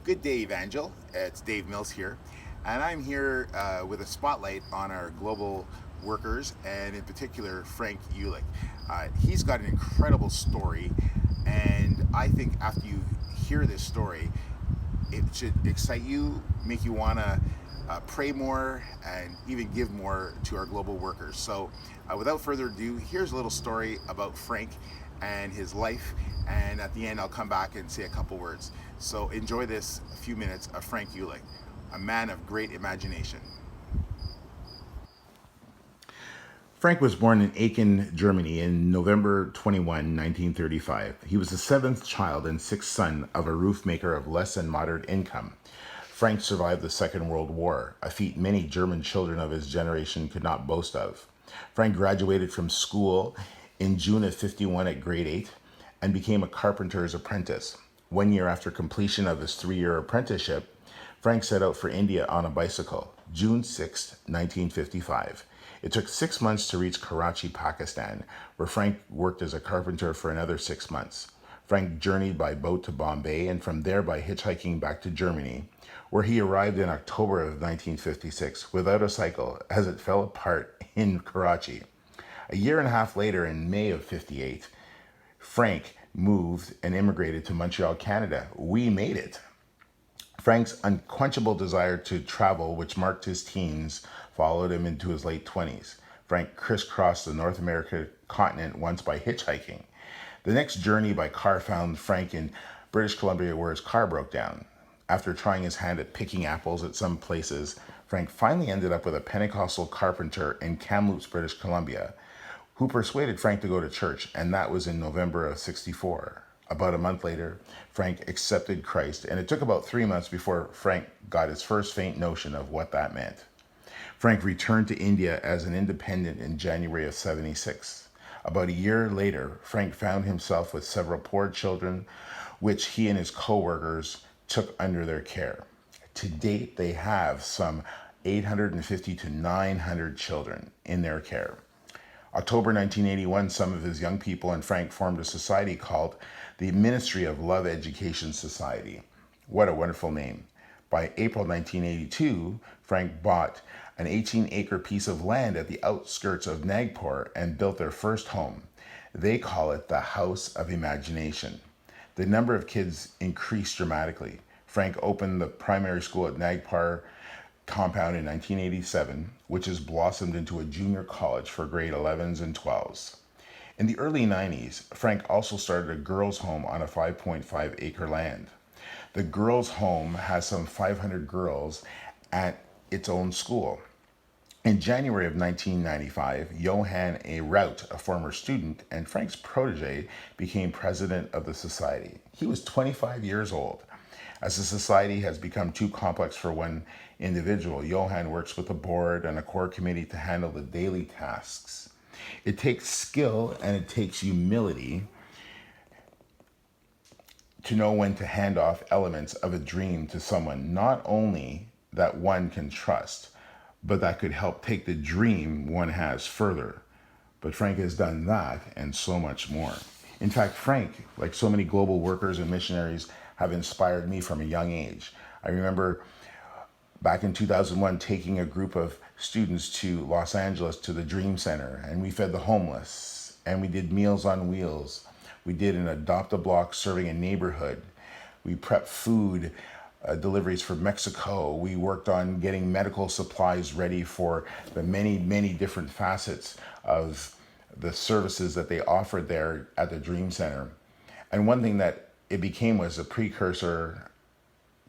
Good day, Evangel. It's Dave Mills here, and I'm here with a spotlight on our global workers, and in particular, Frank Juelich. He's got an incredible story, and I think after you hear this story, it should excite you, make you want to pray more, and even give more to our global workers. So, without further ado, here's a little story about Frank and his life. And at the end, I'll come back and say a couple words. So, enjoy this few minutes of Frank Juelich, a man of great imagination. Frank was born in Aachen, Germany in November 21, 1935. He was the seventh child and sixth son of a roof maker of less than moderate income. Frank survived the Second World War, a feat many German children of his generation could not boast of. Frank graduated from school in June of 51 at grade 8 and became a carpenter's apprentice. 1 year after completion of his 3 year apprenticeship, Frank set out for India on a bicycle, June 6, 1955. It took 6 months to reach Karachi, Pakistan, where Frank worked as a carpenter for another 6 months. Frank journeyed by boat to Bombay and from there by hitchhiking back to Germany, where he arrived in October of 1956 without a cycle as it fell apart in Karachi. A year and a half later, in May of 58, Frank moved and immigrated to Montreal, Canada. We made it. Frank's unquenchable desire to travel, which marked his teens, followed him into his late 20s. Frank crisscrossed the North American continent once by hitchhiking. The next journey by car found Frank in British Columbia, where his car broke down. After trying his hand at picking apples at some places, Frank finally ended up with a Pentecostal carpenter in Kamloops, British Columbia, who persuaded Frank to go to church, and that was in November of 64. About a month later, Frank accepted Christ, and it took about 3 months before Frank got his first faint notion of what that meant. Frank returned to India as an independent in January of 76. About a year later, Frank found himself with several poor children, which he and his co-workers took under their care. To date, they have some 850 to 900 children in their care. October 1981, some of his young people and Frank formed a society called the Ministry of Love Education Society. What a wonderful name. By April 1982, Frank bought an 18-acre piece of land at the outskirts of Nagpur and built their first home. They call it the House of Imagination. The number of kids increased dramatically. Frank opened the primary school at Nagpur compound in 1987, which has blossomed into a junior college for grade 11s and 12s. In the early 90s, Frank also started a girls' home on a 5.5-acre land. The girls' home has some 500 girls at its own school. In January of 1995, Johann A. Rout, a former student and Frank's protege, became president of the society. He was 25 years old. As the society has become too complex for one individual, Johann works with the board and a core committee to handle the daily tasks. It takes skill and it takes humility to know when to hand off elements of a dream to someone not only that one can trust, but that could help take the dream one has further. But Frank has done that and so much more. In fact, Frank, like so many global workers and missionaries, have inspired me from a young age. I remember back in 2001 taking a group of students to Los Angeles to the Dream Center, and we fed the homeless, and we did Meals on Wheels. We did an adopt-a-block serving a neighborhood. We prepped food deliveries for Mexico. We worked on getting medical supplies ready for the many, many different facets of the services that they offered there at the Dream Center. And one thing that it became was a precursor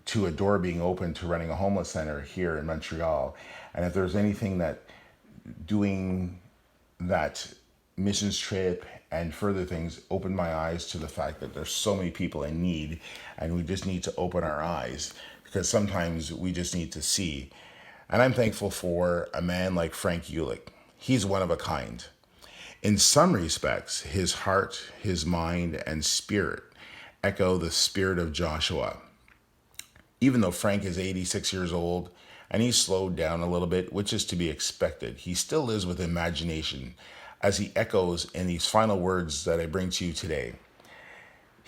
to a door being open to running a homeless center here in Montreal. And if there's anything that doing that missions trip and further things opened my eyes to the fact that there's so many people in need, and we just need to open our eyes because sometimes we just need to see. And I'm thankful for a man like Frank Juelich. He's one of a kind. In some respects, his heart, his mind, and spirit echo the spirit of Joshua. Even though Frank is 86 years old and he's slowed down a little bit, which is to be expected, he still lives with imagination as he echoes in these final words that I bring to you today.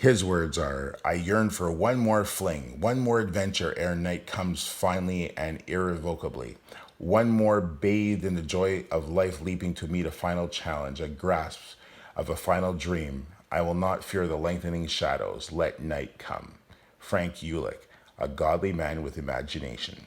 His words are, I yearn for one more fling, one more adventure ere night comes finally and irrevocably. One more bathed in the joy of life leaping to meet a final challenge, a grasp of a final dream. I will not fear the lengthening shadows. Let night come. Frank Juelich, a godly man with imagination.